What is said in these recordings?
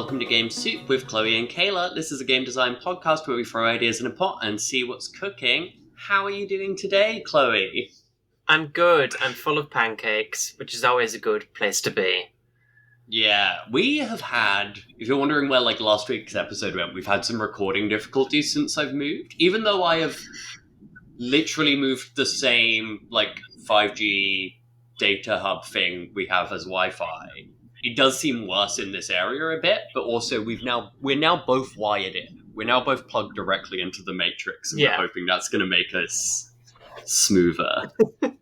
welcome to Game Soup with Chloe and Kayla. This is a game design podcast where we throw ideas in a pot and see what's cooking. How are you doing today, Chloe? I'm good. I'm full of pancakes, which is always a good place to be. Yeah, we have had, if you're wondering where last week's episode went, we've had some recording difficulties since I've moved. Even though I have literally moved the same 5G data hub thing we have as Wi-Fi, it does seem worse in this area a bit, but also we're now both wired in. We're now both plugged directly into the matrix, and we're hoping that's going to make us smoother. We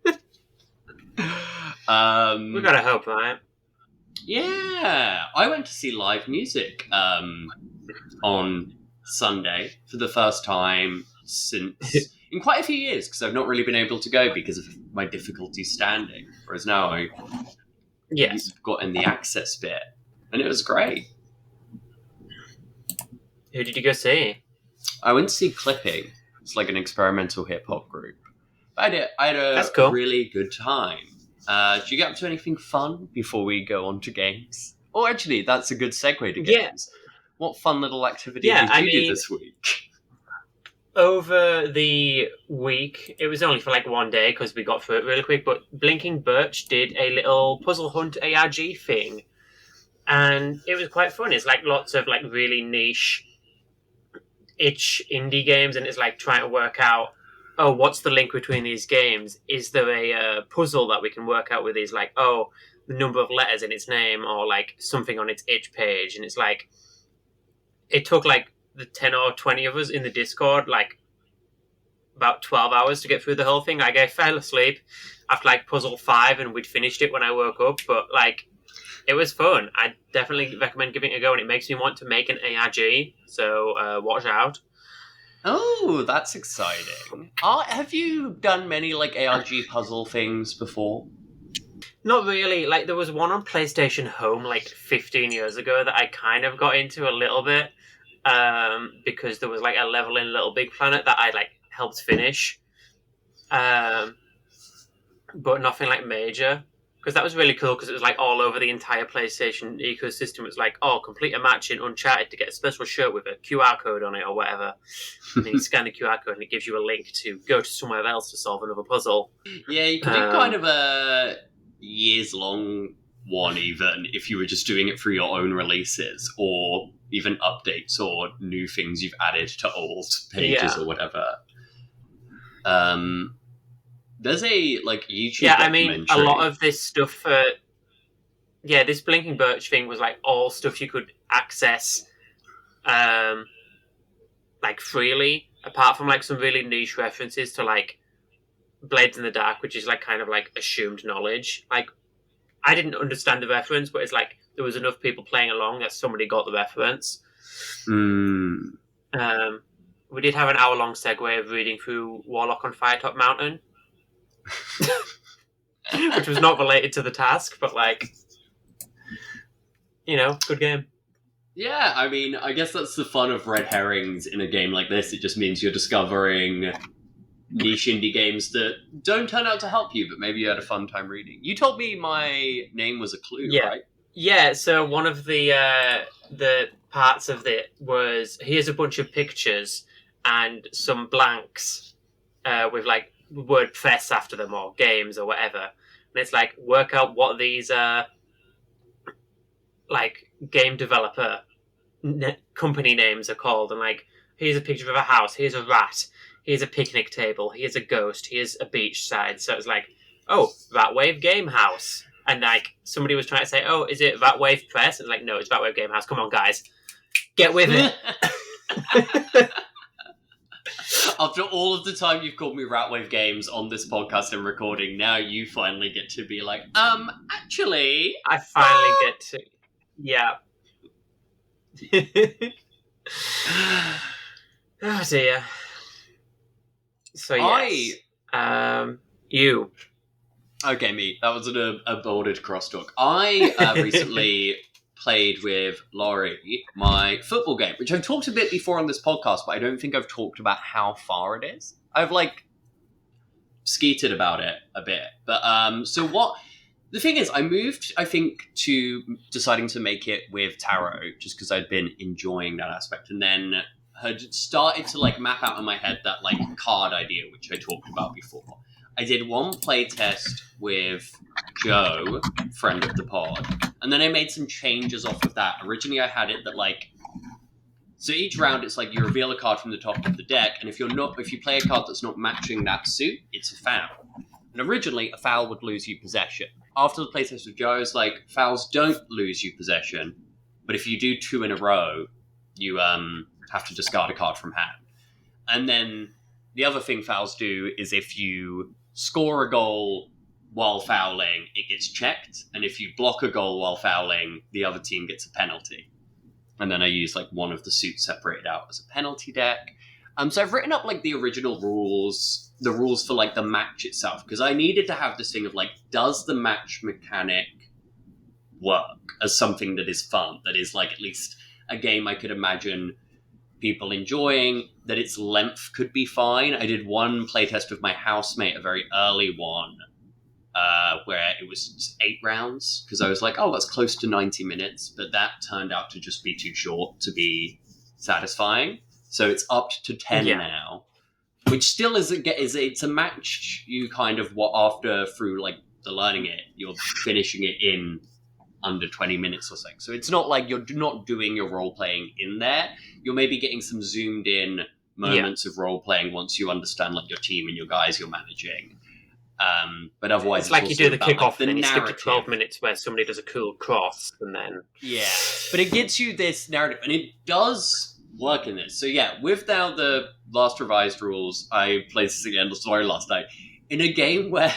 gotta hope, right? Yeah, I went to see live music on Sunday for the first time since in quite a few years, because I've not really been able to go because of my difficulty standing. Whereas now I got in the access bit, and it was great. Who did you go see? I went to see Clipping. It's like an experimental hip hop group. I had a cool. really good time. Did you get up to anything fun before we go on to games? Oh, actually, that's a good segue to games. Yeah. What fun little activity did you do this week? Over the week, it was only for 1 day because we got through it really quick, but Blinking Birch did a little puzzle hunt ARG thing. And it was quite fun. It's lots of really niche indie games, and it's trying to work out, what's the link between these games? Is there a puzzle that we can work out with these, the number of letters in its name, or something on its itch page? And it's it took the 10 or 20 of us in the Discord about 12 hours to get through the whole thing. I fell asleep after puzzle 5, and we'd finished it when I woke up, but it was fun. I definitely recommend giving it a go, and it makes me want to make an ARG, so watch out. Oh, that's exciting. Have you done many ARG puzzle things before? Not really. There was one on PlayStation Home 15 years ago that I kind of got into a little bit, because there was a level in Little Big Planet that I helped finish, but nothing major. Because that was really cool, because it was all over the entire PlayStation ecosystem. It was complete a match in Uncharted to get a special shirt with a QR code on it or whatever. And then you scan the QR code and it gives you a link to go to somewhere else to solve another puzzle. Yeah, you could do kind of a years-long one, even, if you were just doing it through your own releases, or even updates or new things you've added to old pages or whatever. There's a YouTube documentary. A lot of this stuff. This Blinking Birch thing was all stuff you could access, freely, apart from some really niche references to Blades in the Dark, which is kind of assumed knowledge. I didn't understand the reference, but it's there was enough people playing along that somebody got the reference. We did have an hour-long segue of reading through Warlock on Firetop Mountain. Which was not related to the task, but good game. Yeah, I mean, I guess that's the fun of red herrings in a game like this. It just means you're discovering niche indie games that don't turn out to help you, but maybe you had a fun time reading. You told me my name was a clue, right? Yeah, so one of the parts of it was, here's a bunch of pictures and some blanks with word press after them, or games or whatever, and it's work out what these game developer company names are called, and here's a picture of a house, here's a rat, here's a picnic table, here's a ghost, here's a beach side. So it's Ratwave Game House, and somebody was trying to say, is it Ratwave Press? And no, it's Ratwave Game House. Come on, guys, get with it. After all of the time you've called me Ratwave Games on this podcast and recording, now you finally get to be actually... I finally get to... Yeah. Oh, dear. So, yes. You. Okay, me. That was an aborted crosstalk. I recently played with Laurie my football game, which I've talked a bit before on this podcast, but I don't think I've talked about how far it is. I've skeeted about it a bit. But so what The thing is, I moved, I think, to deciding to make it with tarot just because I'd been enjoying that aspect, and then had started to like map out in my head that like card idea which I talked about before. I did one playtest with Joe, friend of the pod, and then I made some changes off of that. Originally, I had it that like, so each round it's like you reveal a card from the top of the deck, and if you play a card that's not matching that suit, it's a foul. And originally, a foul would lose you possession. After the playtest with Joe, it's like fouls don't lose you possession, but if you do 2 in a row, you have to discard a card from hand. And then the other thing fouls do is if you score a goal while fouling, it gets checked, and if you block a goal while fouling, the other team gets a penalty. And then I use like one of the suits separated out as a penalty deck. So I've written up like the original rules, the rules for like the match itself, because I needed to have this thing of like, does the match mechanic work as something that is fun, that is like at least a game I could imagine people enjoying, that its length could be fine. I did one playtest with my housemate, a very early one, where it was just 8 rounds, because I was like, oh, that's close to 90 minutes, but that turned out to just be too short to be satisfying. So it's up to 10 now, which still it's a match you kind of, after through like the learning it, you're finishing it in under 20 minutes or something. So it's not like you're not doing your role playing in there. You're maybe getting some zoomed in moments of role playing once you understand like your team and your guys you're managing. But otherwise, it's like you do the kickoff like, and then you skip to 12 minutes where somebody does a cool cross and then but it gets you this narrative, and it does work in this. So yeah, with now the last revised rules, I played this again the story last night in a game where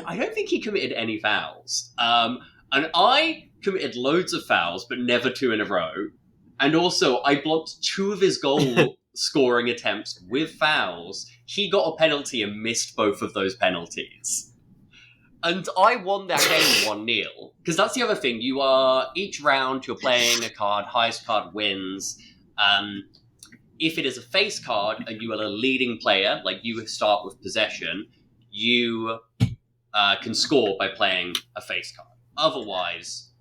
I don't think he committed any fouls. And I committed loads of fouls, but never 2 in a row. And also, I blocked 2 of his goal scoring attempts with fouls. He got a penalty and missed both of those penalties. And I won that game 1-0. Because that's the other thing. Each round, you're playing a card. Highest card wins. If it is a face card and you are a leading player, like you start with possession, you can score by playing a face card. Otherwise,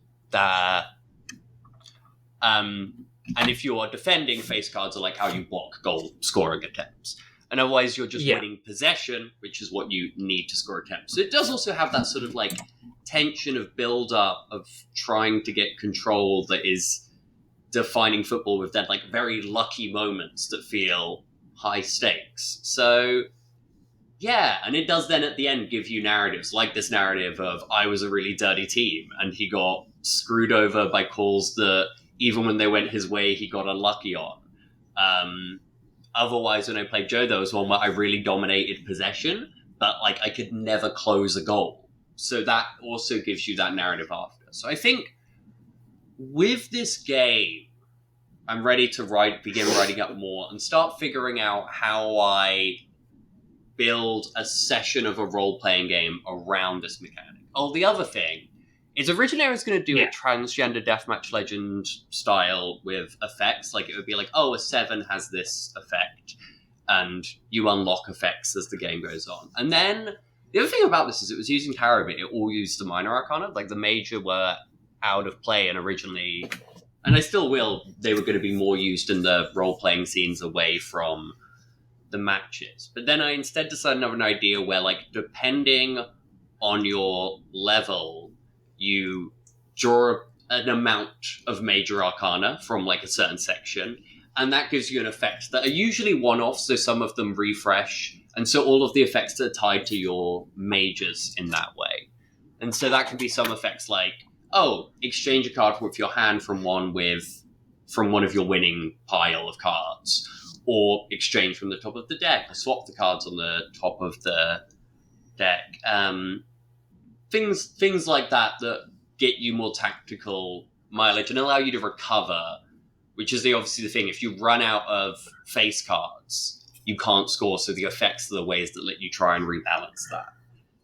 and if you are defending, face cards are like how you block goal scoring attempts. And otherwise, you're just winning possession, which is what you need to score attempts. So it does also have that sort of like tension of build-up of trying to get control that is defining football with that like very lucky moments that feel high stakes. So yeah, and it does then at the end give you narratives like this narrative of I was a really dirty team and he got screwed over by calls that even when they went his way, he got unlucky on. Otherwise, when I played Joe, there was one where I really dominated possession, but like I could never close a goal. So that also gives you that narrative after. So I think with this game, I'm ready to begin writing up more and start figuring out how I build a session of a role-playing game around this mechanic. Oh, the other thing is originally I was going to do a transgender deathmatch legend style with effects. Like it would be like, oh, a 7 has this effect, and you unlock effects as the game goes on. And then the other thing about this is it was using tarot, but it all used the minor arcana. Like the major were out of play, and originally, and I still will, they were going to be more used in the role-playing scenes away from the matches. But then I instead decided on an idea where, like, depending on your level, you draw an amount of major arcana from like a certain section, and that gives you an effect that are usually one-off, so some of them refresh, and so all of the effects are tied to your majors in that way. And so that can be some effects like, oh, exchange a card with your hand from one of your winning pile of cards, or exchange from the top of the deck, or swap the cards on the top of the deck. Things like that get you more tactical mileage and allow you to recover, which is obviously the thing. If you run out of face cards, you can't score, so the effects are the ways that let you try and rebalance that.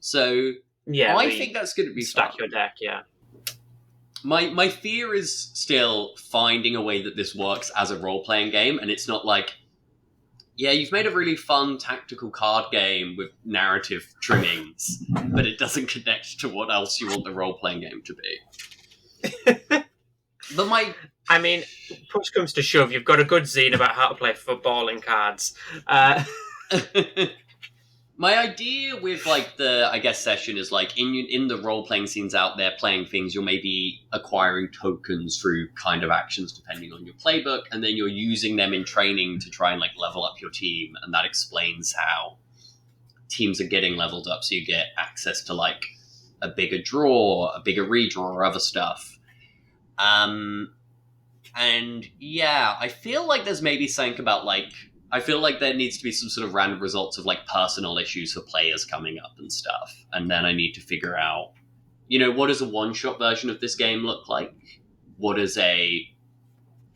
So I think that's going to be stack fun. Your deck, yeah. My fear is still finding a way that this works as a role-playing game, and it's not like, Yeah, you've made a really fun tactical card game with narrative trimmings, but it doesn't connect to what else you want the role-playing game to be. But I mean, push comes to shove, you've got a good zine about how to play football in cards. My idea with like the, I guess, session is like in the role-playing scenes out there playing things, you're maybe acquiring tokens through kind of actions depending on your playbook, and then you're using them in training to try and like level up your team, and that explains how teams are getting leveled up, so you get access to like a bigger draw, a bigger redraw, or other stuff. And yeah, I feel like there's maybe something about like, I feel like there needs to be some sort of random results of like personal issues for players coming up and stuff. And then I need to figure out, what does a one-shot version of this game look like? What does a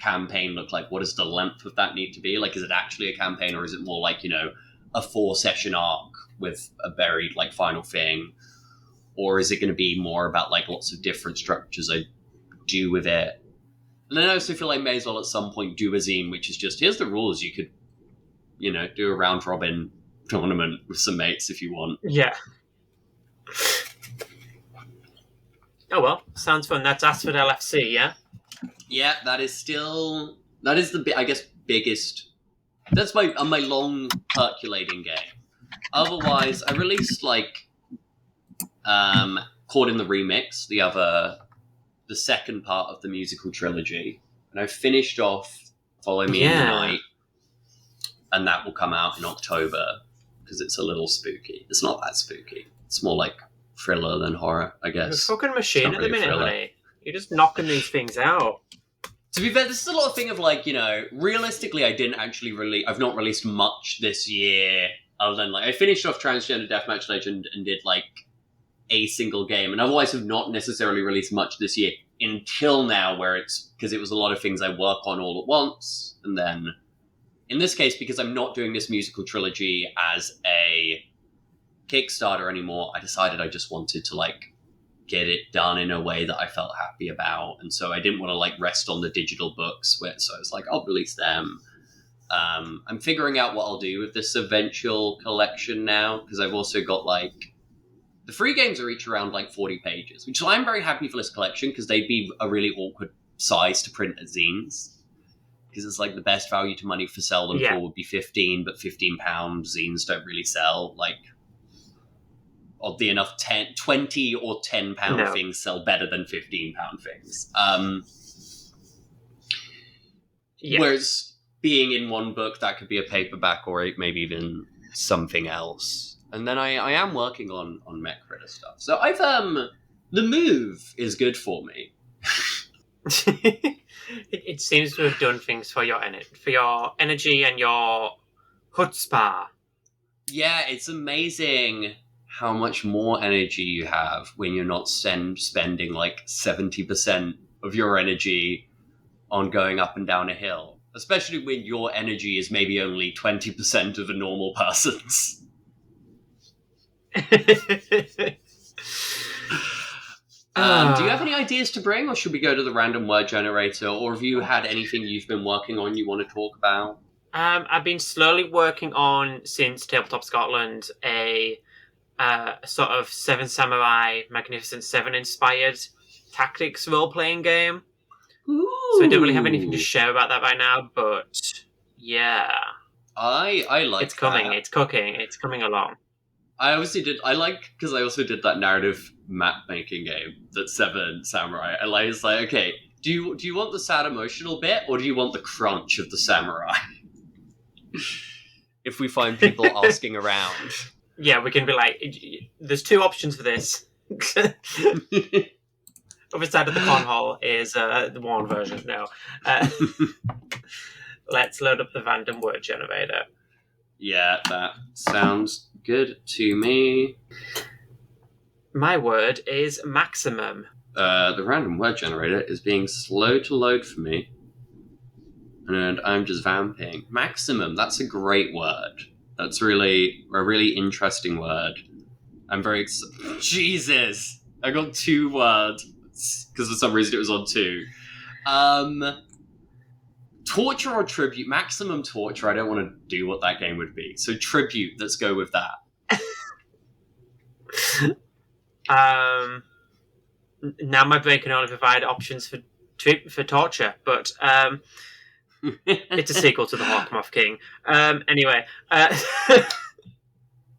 campaign look like? What does the length of that need to be? Like, is it actually a campaign, or is it more like, a 4-session arc with a buried like final thing? Or is it going to be more about like lots of different structures I do with it? And then I also feel like I may as well at some point do a zine, which is just, here's the rules. You could, do a round robin tournament with some mates if you want. Yeah. Oh well, sounds fun. That's Asphodel FC, yeah? Yeah, that is the, I guess, biggest, that's my long percolating game. Otherwise, I released like, Caught in the Remix, the second part of the musical trilogy, and I finished off Follow Me in the Night, and that will come out in October because it's a little spooky. It's not that spooky. It's more like thriller than horror, I guess. You're a fucking machine at the minute, honey. You're just knocking these things out. To be fair, this is a lot of thing of like, realistically, I've not released much this year, other than like, I finished off Transgender Deathmatch Legend and did like a single game, and otherwise have not necessarily released much this year until now, where it's because it was a lot of things I work on all at once, and then in this case, because I'm not doing this musical trilogy as a Kickstarter anymore, I decided I just wanted to like get it done in a way that I felt happy about, and so I didn't want to like rest on the digital books, so I was like, I'll release them. I'm figuring out what I'll do with this eventual collection now, because I've also got like, the free games are each around like 40 pages, which I'm very happy for this collection because they'd be a really awkward size to print as zines. Because it's like the best value to money for sell them for would be 15, but £15 zines don't really sell. Like, oddly enough, 20 or £10 things sell better than £15 things. Whereas being in one book, that could be a paperback or maybe even something else. And then I am working on Mech Critter stuff. So I've the move is good for me. It seems to have done things for your energy and your chutzpah. Yeah, it's amazing how much more energy you have when you're not spending like 70% of your energy on going up and down a hill. Especially when your energy is maybe only 20% of a normal person's. Do you have any ideas to bring, or should we go to the random word generator, or have you had anything you've been working on you want to talk about? I've been slowly working on, since Tabletop Scotland, a sort of Seven Samurai Magnificent Seven inspired tactics role-playing game. Ooh. So I don't really have anything to share about that right now, but yeah. I like it's coming, that. It's cooking, it's coming along. Because I also did that narrative map making game, that Seven Samurai. And I was like, okay, do you want the sad emotional bit, or do you want the crunch of the samurai? If we find people asking around. Yeah, we can be like, there's two options for this. Other side of the cornhole is the one version. No. Let's load up the random word generator. Yeah, that sounds good to me. My word is maximum. The random word generator is being slow to load for me. And I'm just vamping. Maximum, that's a great word. That's really a really interesting word. I'm very Jesus! I got 2 words. Because for some reason it was on 2. torture or tribute? Maximum torture. I don't want to do what that game would be. So tribute. Let's go with that. Now my brain can only provide options for torture, but it's a sequel to the Hawkmoth King. Anyway.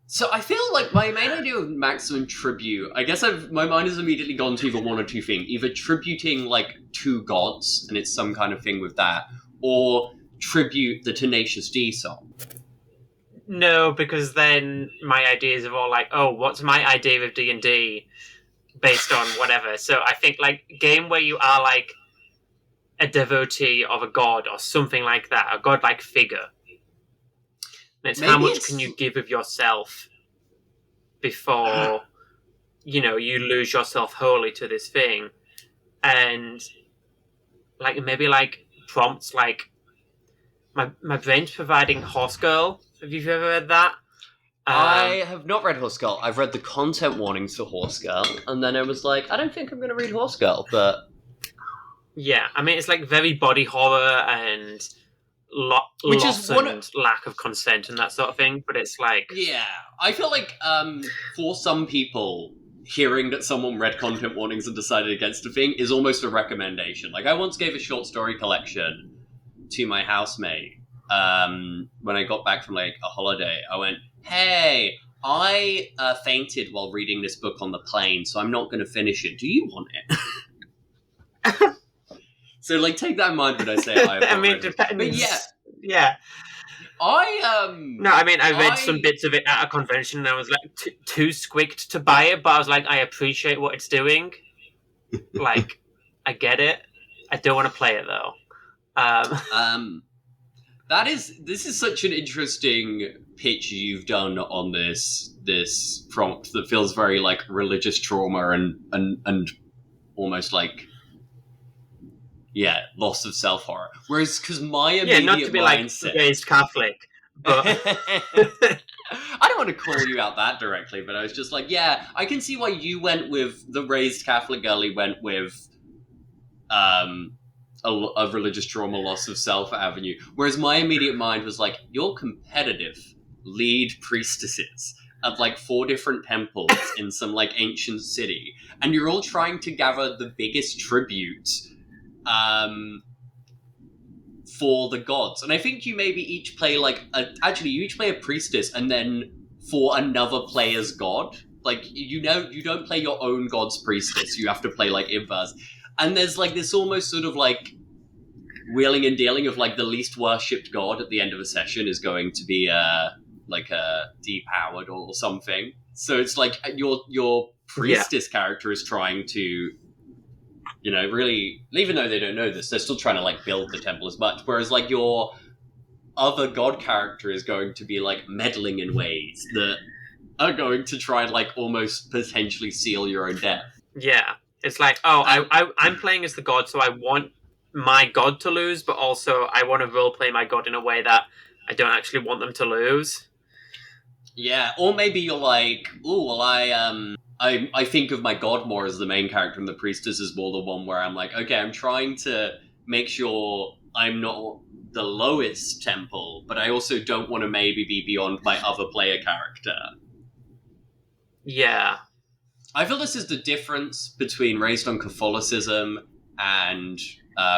So I feel like my main idea of maximum tribute, I guess my mind has immediately gone to either one or two things. Either tributing like two gods, and it's some kind of thing with that, or tribute the Tenacious D song. No, because then my ideas are all like, oh, what's my idea of D&D based on whatever. So I think like game where you are like a devotee of a god or something like that, a godlike figure. And it's how much can you give of yourself before, you lose yourself wholly to this thing. And like maybe like prompts like my brain's providing Horse Girl. Have you ever read that? I have not read Horse Girl. I've read the content warnings for Horse Girl, and then I was like, I don't think I'm going to read Horse Girl, but... Yeah, I mean, it's like very body horror and loss and lack of consent and that sort of thing, but it's like... Yeah, I feel like for some people, hearing that someone read content warnings and decided against a thing is almost a recommendation. Like, I once gave a short story collection to my housemate when I got back from like a holiday. I went, hey, I fainted while reading this book on the plane, so I'm not going to finish it. Do you want it? So, like, take that in mind when I say I have I mean, it depends. But yeah. Yeah. No, I mean, I read some bits of it at a convention and I was like too squicked to buy it, but I was like, I appreciate what it's doing. Like, I get it. I don't want to play it though. This is such an interesting pitch you've done on this prompt that feels very like religious trauma and almost like loss of self horror. Whereas because my immediate not to be mindset, like raised Catholic, but I don't want to call you out that directly, but I was just like, yeah, I can see why you went with the raised Catholic girlie went with a religious trauma, loss of self avenue. Whereas my immediate mind was like, you're competitive lead priestesses of like 4 different temples in some like ancient city, and you're all trying to gather the biggest tribute for the gods. And I think you maybe each play like you each play a priestess, and then for another player's god. Like you don't play your own god's priestess. You have to play like inverse. And there's like this almost sort of like wheeling and dealing of like the least worshipped god at the end of a session is going to be like a depowered or something. So it's like your priestess character is trying to, really, even though they don't know this, they're still trying to like build the temple as much. Whereas like your other god character is going to be like meddling in ways that are going to try and like almost potentially seal your own death. Yeah. It's like, I'm playing as the god, so I want my god to lose, but also I want to roleplay my god in a way that I don't actually want them to lose. Yeah, or maybe you're like, I think of my god more as the main character, and the priestess is more the one where I'm like, okay, I'm trying to make sure I'm not the lowest temple, but I also don't want to maybe be beyond my other player character. Yeah. I feel this is the difference between Raised on Catholicism and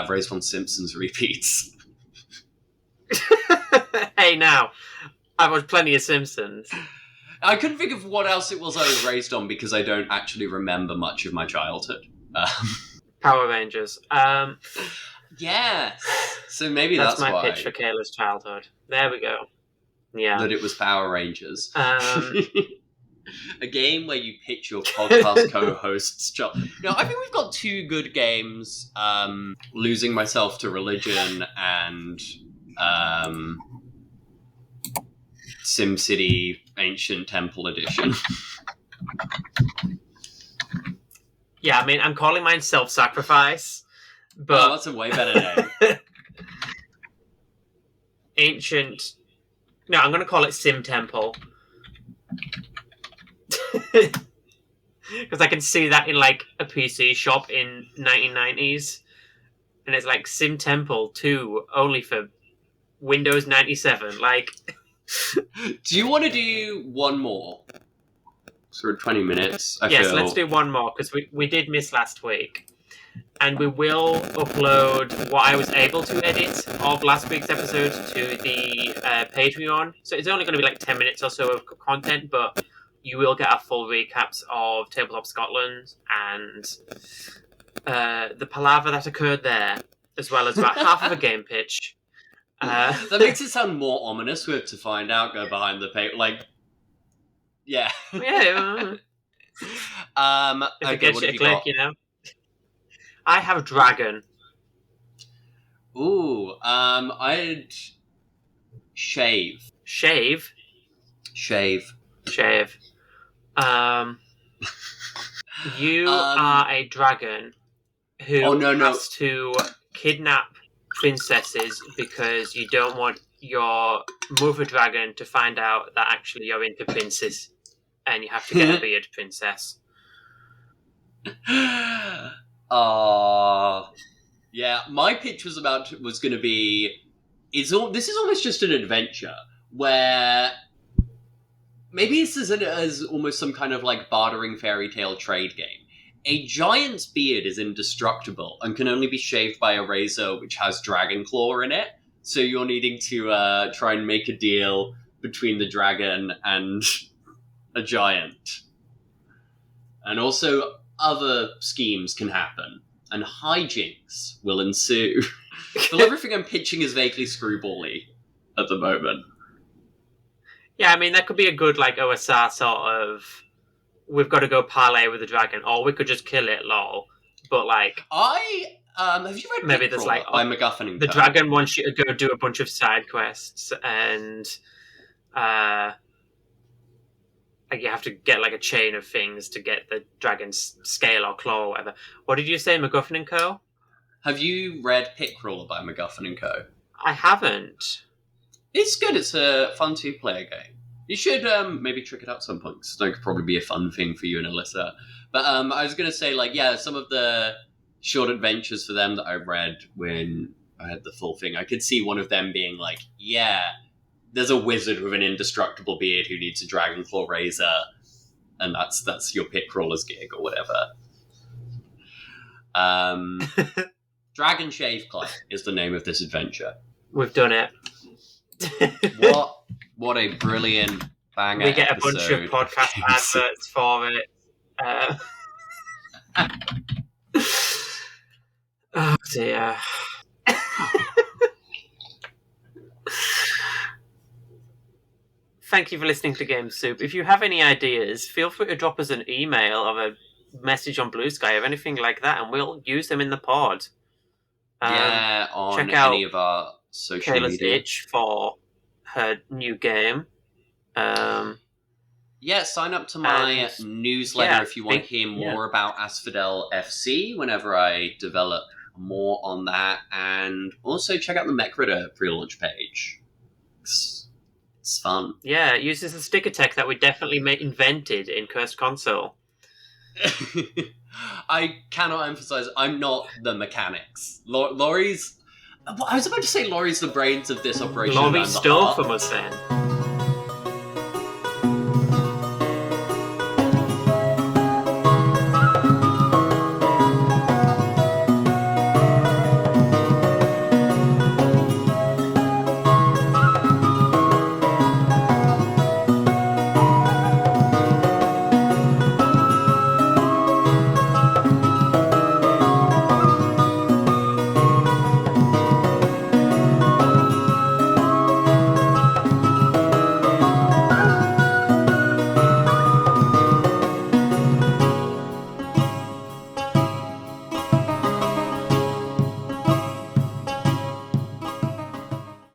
Raised on Simpsons repeats. Hey, now, I've watched plenty of Simpsons. I couldn't think of what else it was I was raised on because I don't actually remember much of my childhood. Power Rangers. Yes. So maybe that's my pitch for Kayla's childhood. There we go. Yeah. That it was Power Rangers. A game where you pitch your podcast co-hosts. No, I think we've got 2 good games. Losing Myself to Religion and SimCity Ancient Temple Edition. Yeah, I mean, I'm calling mine Self-Sacrifice. But that's a way better name. Ancient... No, I'm going to call it SimTemple. Because I can see that in like a PC shop in 1990s. and it's like SimTemple 2 only for Windows 97. Like, do you want to do one more? Sort of 20 minutes. Yes, let's do one more because we did miss last week. And we will upload what I was able to edit of last week's episode to the Patreon. So it's only going to be like 10 minutes or so of content, but you will get our full recaps of Tabletop Scotland and the palaver that occurred there, as well as about half of a game pitch. That makes it sound more ominous. We have to find out, go behind the paper. Like, yeah. Yeah. If it gets you a click, you know. I have a dragon. Ooh, I'd shave. Shave? Shave. You are a dragon who has to kidnap princesses because you don't want your mother dragon to find out that actually you're into princes, and you have to get a beard princess. Yeah, my pitch was going to be, this is almost just an adventure where maybe this is as almost some kind of like bartering fairy tale trade game. A giant's beard is indestructible and can only be shaved by a razor which has dragon claw in it. So you're needing to try and make a deal between the dragon and a giant. And also other schemes can happen, and hijinks will ensue. Well, everything I'm pitching is vaguely screwball-y at the moment. Yeah, I mean, that could be a good, like, OSR sort of, we've got to go parley with the dragon, or we could just kill it, lol. But, like... have you read maybe there's, like, by MacGuffin and the Co? Dragon wants you to go do a bunch of side quests, and... like you have to get like a chain of things to get the dragon's scale or claw or whatever. What did you say, MacGuffin and Co? Have you read Pickroller by MacGuffin and Co? I haven't. It's good. It's a fun two-player game. You should maybe check it out some point. That could probably be a fun thing for you and Alyssa. But I was going to say, like, yeah, some of the short adventures for them that I read when I had the full thing, I could see one of them being like, yeah, there's a wizard with an indestructible beard who needs a dragon claw razor, and that's your Pickroller's gig or whatever. Dragon Shave Club is the name of this adventure. We've done it. What a brilliant banger! We get episode. A bunch of podcast adverts for it. Oh dear. Thank you for listening to Game Soup. If you have any ideas, feel free to drop us an email or a message on Blue Sky or anything like that, and we'll use them in the pod. On check out any of our social Kayla's media. itch for her new game. Sign up to my newsletter if you want to hear more about Asphodel FC whenever I develop more on that, and also check out the MechRitter pre-launch page. It's fun. Yeah, it uses the sticker tech that we definitely invented in Cursed Console. I cannot emphasize, I'm not the mechanics. Laurie's... I was about to say Laurie's the brains of this operation. Laurie stole from us then.